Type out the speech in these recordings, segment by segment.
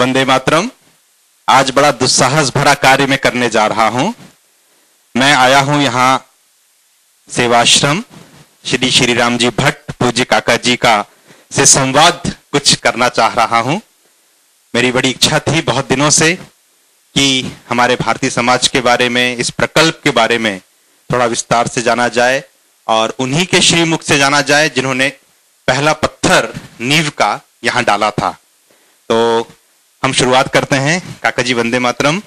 वंदे मातरम। आज बड़ा दुस्साहस भरा कार्य मैं करने जा रहा हूं। मैं आया हूं यहां सेवाश्रम श्री श्री राम जी भट्ट पूज्य काका जी का से संवाद कुछ करना चाह रहा हूं। मेरी बड़ी इच्छा थी बहुत दिनों से कि हमारे भारतीय समाज के बारे में, इस प्रकल्प के बारे में थोड़ा विस्तार से जाना जाए और उन्हीं के श्रीमुख से जाना जाए जिन्होंने पहला पत्थर नींव का यहां डाला था। तो हम शुरुआत करते हैं। काका जी वंदे मातरम।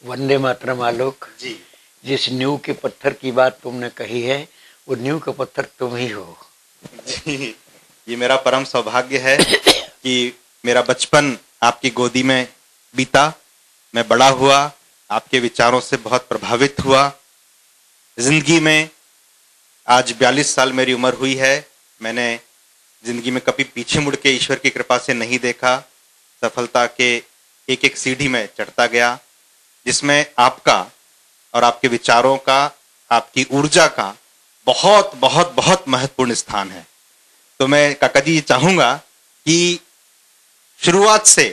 वंदे मातरम आलोक जी। जिस नींव के पत्थर की बात तुमने कही है वो नींव का पत्थर तुम ही हो। जी, ये मेरा परम सौभाग्य है कि मेरा बचपन आपकी गोदी में बीता। मैं बड़ा हुआ, आपके विचारों से बहुत प्रभावित हुआ। जिंदगी में आज 42 साल मेरी उम्र हुई है। मैंने जिंदगी में कभी पीछे मुड़ के ईश्वर की कृपा से नहीं देखा। सफलता के एक एक सीढ़ी में चढ़ता गया, जिसमें आपका और आपके विचारों का, आपकी ऊर्जा का बहुत बहुत बहुत महत्वपूर्ण स्थान है। तो मैं काका जी चाहूंगा कि शुरुआत से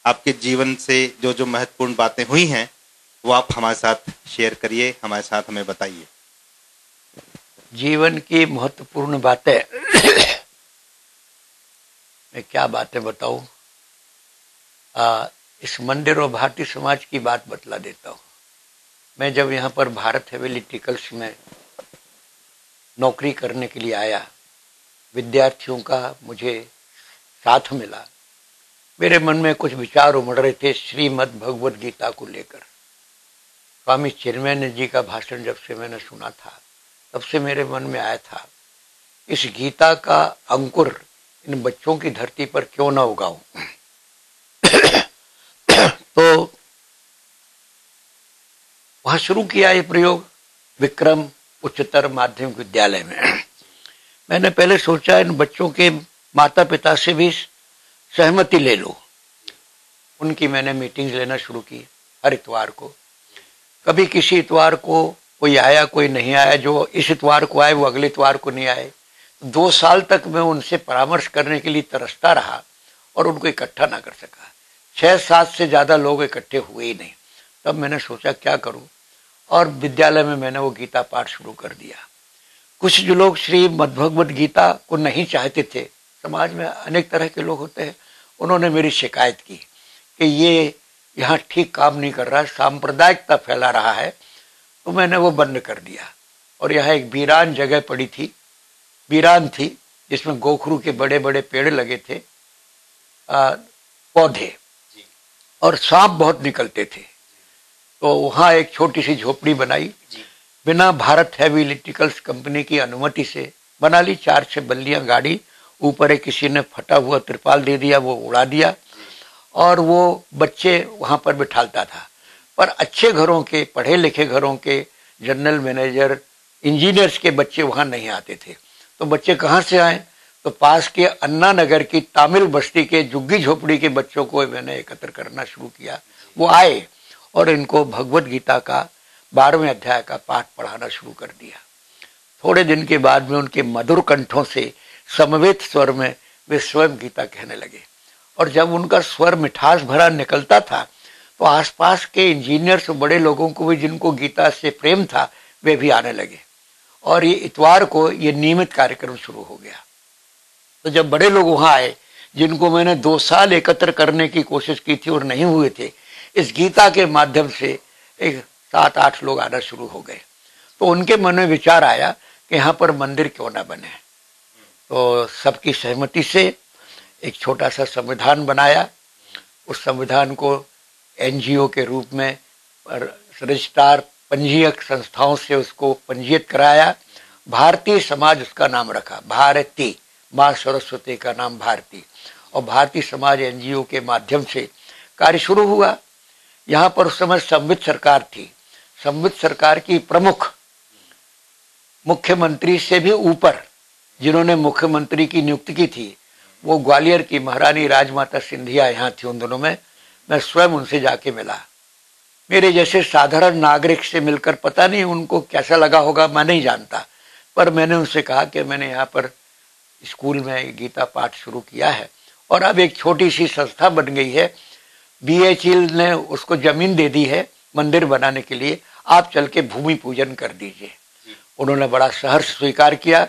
आपके जीवन से जो जो महत्वपूर्ण बातें हुई हैं वो आप हमारे साथ शेयर करिए, हमारे साथ हमें बताइए। जीवन की महत्वपूर्ण बातें मैं क्या बातें बताऊं। इस मंदिर और भारतीय समाज की बात बतला देता हूं। मैं जब यहाँ पर भारत हवेली टिकल्स में नौकरी करने के लिए आया, विद्यार्थियों का मुझे साथ मिला। मेरे मन में कुछ विचार उमड़ रहे थे श्रीमद् भगवद गीता को लेकर। स्वामी चिन्मयानंद जी का भाषण जब से मैंने सुना था तब से मेरे मन में आया था इस गीता का अंकुर इन बच्चों की धरती पर क्यों ना उगाऊं। तो वहां शुरू किया ये प्रयोग विक्रम उच्चतर माध्यमिक विद्यालय में। मैंने पहले सोचा इन बच्चों के माता पिता से भी सहमति ले लो। उनकी मैंने मीटिंग्स लेना शुरू की हर इतवार को। कभी किसी इतवार को कोई आया, कोई नहीं आया। जो इस इतवार को आए वो अगले इतवार को नहीं आए। 2 साल तक मैं उनसे परामर्श करने के लिए तरसता रहा और उनको इकट्ठा ना कर सका। 6-7 से ज्यादा लोग इकट्ठे हुए ही नहीं। तब मैंने सोचा क्या करूं, और विद्यालय में मैंने वो गीता पाठ शुरू कर दिया। कुछ जो लोग श्री भगवद गीता को नहीं चाहते थे, समाज में अनेक तरह के लोग होते हैं, उन्होंने मेरी शिकायत की कि ये यहाँ ठीक काम नहीं कर रहा है, सांप्रदायिकता फैला रहा है। तो मैंने वो बंद कर दिया। और यहाँ एक वीरान जगह पड़ी थी, वीरान थी, जिसमें गोखरू के बड़े बड़े पेड़ लगे थे, पौधे, और सांप बहुत निकलते थे। तो वहाँ एक छोटी सी झोपड़ी बनाई, बिना भारत हैवी इलेक्ट्रिकल्स कंपनी की अनुमति से बना ली। 4-6 बल्लियां गाड़ी, ऊपर एक किसी ने फटा हुआ त्रिपाल दे दिया, वो उड़ा दिया, और वो बच्चे वहां पर बिठालता था। पर अच्छे घरों के, पढ़े लिखे घरों के, जनरल मैनेजर, इंजीनियर्स के बच्चे वहां नहीं आते थे। तो बच्चे कहाँ से आए? तो पास के अन्ना नगर की तामिल बस्ती के झुग्गी झोपड़ी के बच्चों को मैंने एकत्र करना शुरू किया। वो आए और इनको भगवद गीता का 12वें अध्याय का पाठ पढ़ाना शुरू कर दिया। थोड़े दिन के बाद में उनके मधुर कंठों से समवेत स्वर में वे स्वयं गीता कहने लगे। और जब उनका स्वर मिठास भरा निकलता था तो आसपास के इंजीनियर्स बड़े लोगों को भी, जिनको गीता से प्रेम था, वे भी आने लगे। और ये इतवार को ये नियमित कार्यक्रम शुरू हो गया। तो जब बड़े लोग वहां आए, जिनको मैंने 2 साल एकत्र करने की कोशिश की थी और नहीं हुए थे, इस गीता के माध्यम से एक 7-8 लोग आना शुरू हो गए। तो उनके मन में विचार आया कि यहाँ पर मंदिर क्यों ना बने। तो सबकी सहमति से एक छोटा सा संविधान बनाया। उस संविधान को एनजीओ के रूप में रजिस्ट्रार पंजीयक संस्थाओं से उसको पंजीयत कराया। भारतीय समाज उसका नाम रखा, भारती, माँ सरस्वती का नाम भारती। और भारतीय समाज एनजीओ के माध्यम से कार्य शुरू हुआ। यहाँ पर उस समय संवित सरकार थी। संवित सरकार की प्रमुख मुख्यमंत्री से भी ऊपर जिन्होंने मुख्यमंत्री की नियुक्ति की थी, वो ग्वालियर की महारानी राजमाता सिंधिया यहाँ थी उन दिनों में। मैं स्वयं उनसे जाके मिला। मेरे जैसे साधारण नागरिक से मिलकर पता नहीं उनको कैसा लगा होगा, मैं नहीं जानता, पर मैंने उनसे कहा कि मैंने यहाँ पर स्कूल में गीता पाठ शुरू किया है और अब एक छोटी सी संस्था बन गई है BHEL ने उसको जमीन दे दी है मंदिर बनाने के लिए, आप चल के भूमि पूजन कर दीजिए। उन्होंने बड़ा सहर्ष स्वीकार किया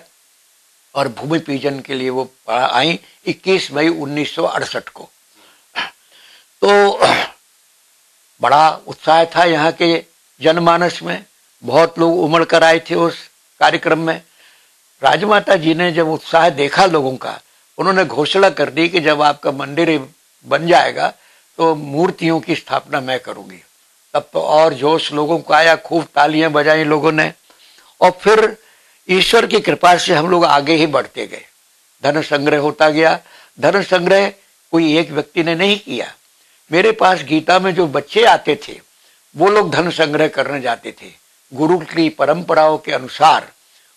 और भूमि पूजन के लिए वो आई 21 मई 1968 को। तो बड़ा उत्साह था यहाँ के जनमानस में, बहुत लोग उमड़ कर आए थे उस कार्यक्रम में। राजमाता जी ने जब उत्साह देखा लोगों का, उन्होंने घोषणा कर दी कि जब आपका मंदिर बन जाएगा तो मूर्तियों की स्थापना मैं करूंगी। तब तो और जोश लोगों को आया, खूब तालियां बजाई लोगों ने। और फिर ईश्वर की कृपा से हम लोग आगे ही बढ़ते गए, धन संग्रह होता गया। धन संग्रह कोई एक व्यक्ति ने नहीं किया। मेरे पास गीता में जो बच्चे आते थे वो लोग धन संग्रह करने जाते थे गुरु की परंपराओं के अनुसार।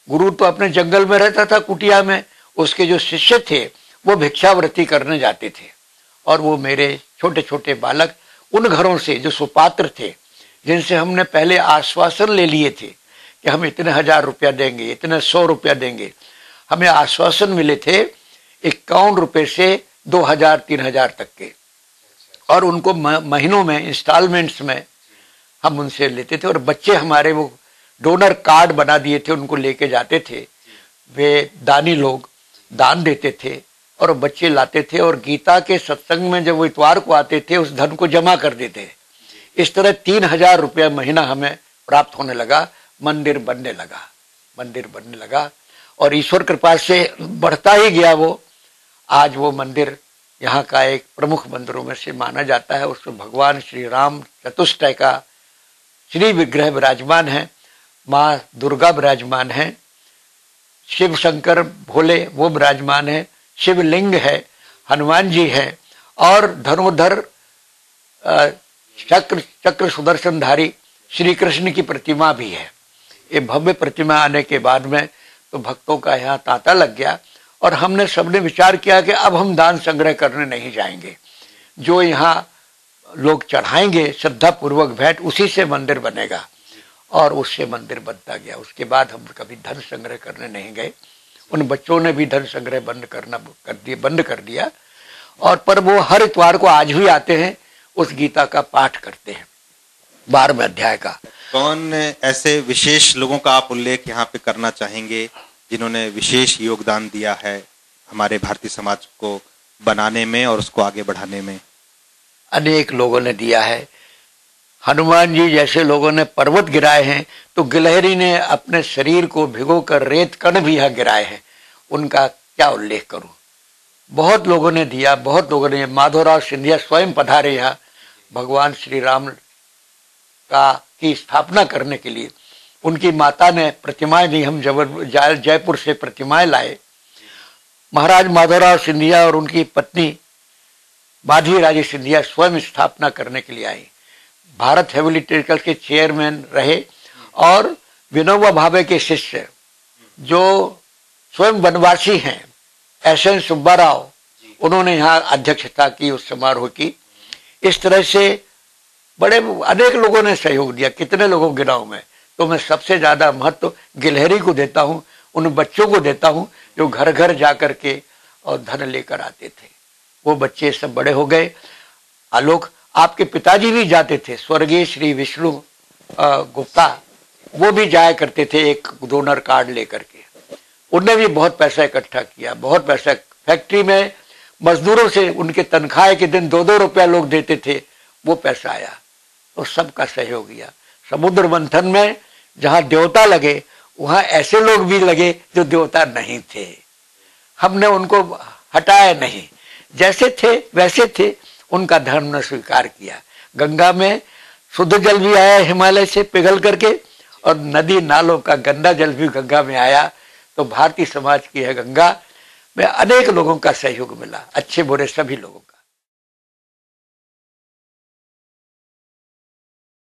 गुरु तो अपने जंगल में रहता था कुटिया में, उसके जो शिष्य थे वो भिक्षावृत्ति करने जाते थे। और वो मेरे छोटे छोटे बालक उन घरों से जो सुपात्र थे, जिनसे हमने पहले आश्वासन ले लिए थे कि हम इतने 1000 रुपया देंगे, इतने 100 रुपया देंगे, हमें आश्वासन मिले थे 51 रुपए से 2000 3000 तक के। और उनको महीनों में इंस्टॉलमेंट्स में हम उनसे लेते थे। और बच्चे हमारे वो डोनर कार्ड बना दिए थे, उनको लेके जाते थे। वे दानी लोग दान देते थे और बच्चे लाते थे और गीता के सत्संग में जब वो इतवार को आते थे उस धन को जमा कर देते। इस तरह 3000 रुपया महीना हमें प्राप्त होने लगा। मंदिर बनने लगा और ईश्वर कृपा से बढ़ता ही गया वो। आज वो मंदिर यहाँ का एक प्रमुख मंदिरों में से माना जाता है। उसमें भगवान श्री राम चतुष्टय का श्री विग्रह विराजमान है, माँ दुर्गा विराजमान है, शिव शंकर भोले वो विराजमान है, शिवलिंग है, हनुमान जी है और धनुर्धर चक्र सुदर्शनधारी श्री कृष्ण की प्रतिमा भी है। ये भव्य प्रतिमा आने के बाद में तो भक्तों का यहाँ तांता लग गया और हमने सबने विचार किया कि अब हम दान संग्रह करने नहीं जाएंगे। जो यहाँ लोग चढ़ाएंगे श्रद्धा पूर्वक भेंट, उसी से मंदिर बनेगा। और उससे मंदिर बनता गया। उसके बाद हम कभी धन संग्रह करने नहीं गए। उन बच्चों ने भी धन संग्रह बंद कर दिया। और पर वो हर इतवार को आज भी आते हैं, उस गीता का पाठ करते हैं 12वें अध्याय का। कौन ऐसे विशेष लोगों का आप उल्लेख यहाँ पे करना चाहेंगे जिन्होंने विशेष योगदान दिया है हमारे भारतीय समाज को बनाने में और उसको आगे बढ़ाने में? अनेक लोगों ने दिया है। हनुमान जी जैसे लोगों ने पर्वत गिराए हैं, तो गिलहरी ने अपने शरीर को भिगोकर रेत कण भी यहाँ गिराए हैं। उनका क्या उल्लेख करूं। बहुत लोगों ने दिया, बहुत लोगों ने। माधवराव सिंधिया स्वयं पधारे यहाँ भगवान श्री राम की स्थापना करने के लिए। उनकी माता ने प्रतिमाएं दी, हम जयपुर से प्रतिमाएं लाए। महाराज माधवराव सिंधिया और उनकी पत्नी माधवी राजे सिंधिया स्वयं स्थापना करने के लिए आई। भारत हेवी इलेक्ट्रिकल्स के चेयरमैन रहे और विनोबा भावे के शिष्य जो स्वयं वनवासी हैं SN सुब्बा राव, उन्होंने यहाँ अध्यक्षता की उस समारोह की। इस तरह से बड़े अनेक लोगों ने सहयोग दिया। कितने लोगों गिनाऊं मैं, तो मैं सबसे ज्यादा महत्व गिलहरी को देता हूं, उन बच्चों को देता हूं जो घर घर जाकर के और धन लेकर आते थे। वो बच्चे सब बड़े हो गए। आलोक आपके पिताजी भी जाते थे, स्वर्गीय श्री विष्णु गुप्ता, वो भी जाया करते थे एक डोनर कार्ड लेकर के। उनने भी बहुत पैसा इकट्ठा किया, बहुत पैसा। फैक्ट्री में मजदूरों से उनके तनख्वाह के दिन 2-2 रुपया लोग देते थे, वो पैसा आया तो सबका सहयोग किया। समुद्र मंथन में जहां देवता लगे वहां ऐसे लोग भी लगे जो देवता नहीं थे। हमने उनको हटाया नहीं, जैसे थे वैसे थे, उनका धर्म ने स्वीकार किया। गंगा में शुद्ध जल भी आया हिमालय से पिघल करके, और नदी नालों का गंदा जल भी गंगा में आया। तो भारतीय समाज की है गंगा में अनेक लोगों का सहयोग मिला, अच्छे बुरे सभी लोगों।